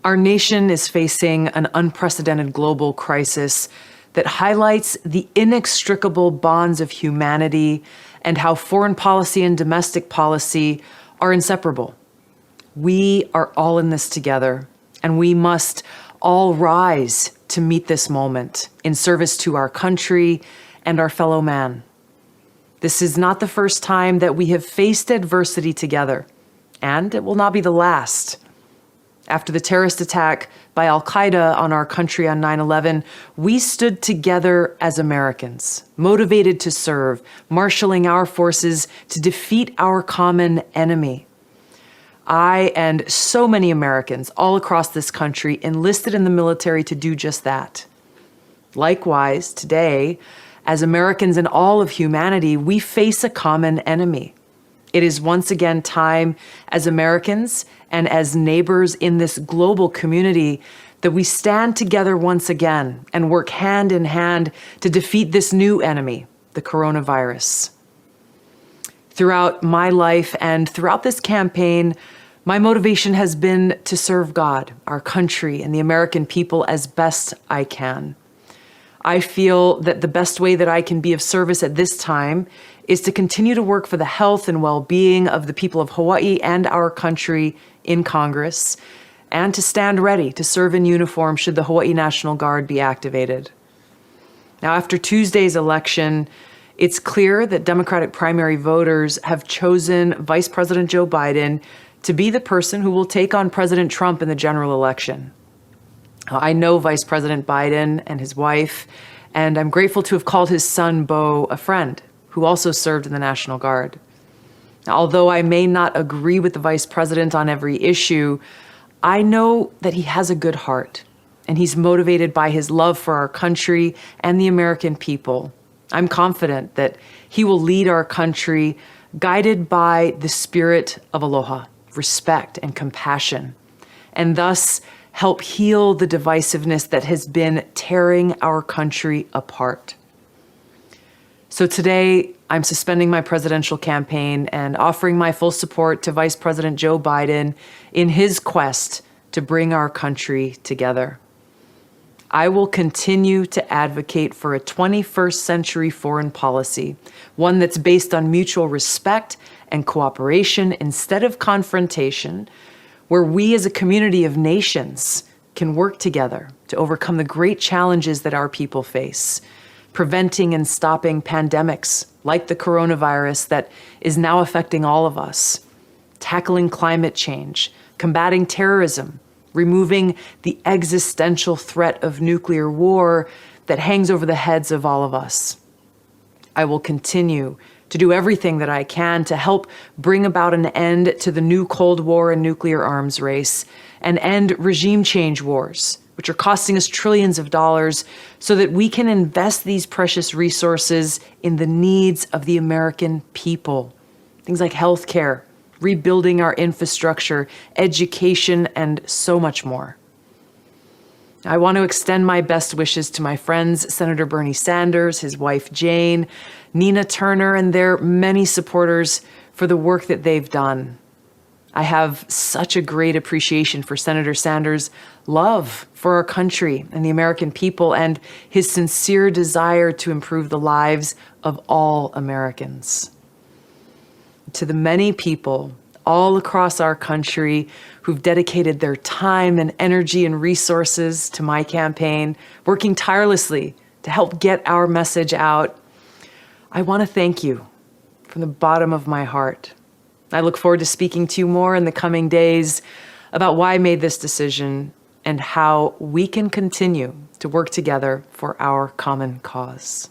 Our nation is facing an unprecedented global crisis that highlights the inextricable bonds of humanity and how foreign policy and domestic policy are inseparable. We are all in this together, and we must all rise to meet this moment in service to our country and our fellow man. This is not the first time that we have faced adversity together, and it will not be the last. After the terrorist attack by Al-Qaeda on our country on 9/11, we stood together as Americans, motivated to serve, marshaling our forces to defeat our common enemy. I and so many Americans all across this country enlisted in the military to do just that. Likewise, today, as Americans and all of humanity, we face a common enemy. It is once again time as Americans and as neighbors in this global community that we stand together once again and work hand in hand to defeat this new enemy, the coronavirus. Throughout my life and throughout this campaign, my motivation has been to serve God, our country, and the American people as best I can. I feel that the best way that I can be of service at this time is to continue to work for the health and well-being of the people of Hawaii and our country in Congress, and to stand ready to serve in uniform should the Hawaii National Guard be activated. Now, after Tuesday's election, it's clear that Democratic primary voters have chosen Vice President Joe Biden to be the person who will take on President Trump in the general election. I know Vice President Biden and his wife, and I'm grateful to have called his son, Beau, a friend who also served in the National Guard. Now, although I may not agree with the Vice President on every issue, I know that he has a good heart, and he's motivated by his love for our country and the American people. I'm confident that he will lead our country guided by the spirit of aloha, respect, and compassion, and thus help heal the divisiveness that has been tearing our country apart. So today, I'm suspending my presidential campaign and offering my full support to Vice President Joe Biden in his quest to bring our country together. I will continue to advocate for a 21st century foreign policy, one that's based on mutual respect and cooperation instead of confrontation, where we as a community of nations can work together to overcome the great challenges that our people face, preventing and stopping pandemics like the coronavirus that is now affecting all of us, tackling climate change, combating terrorism, removing the existential threat of nuclear war that hangs over the heads of all of us. I will continue to do everything that I can to help bring about an end to the new Cold War and nuclear arms race and end regime change wars, which are costing us trillions of dollars, so that we can invest these precious resources in the needs of the American people. Things like healthcare, rebuilding our infrastructure, education, and so much more. I want to extend my best wishes to my friends, Senator Bernie Sanders, his wife Jane, Nina Turner, and their many supporters for the work that they've done. I have such a great appreciation for Senator Sanders' love for our country and the American people, and his sincere desire to improve the lives of all Americans. To the many people all across our country who've dedicated their time and energy and resources to my campaign, working tirelessly to help get our message out, I want to thank you from the bottom of my heart. I look forward to speaking to you more in the coming days about why I made this decision and how we can continue to work together for our common cause.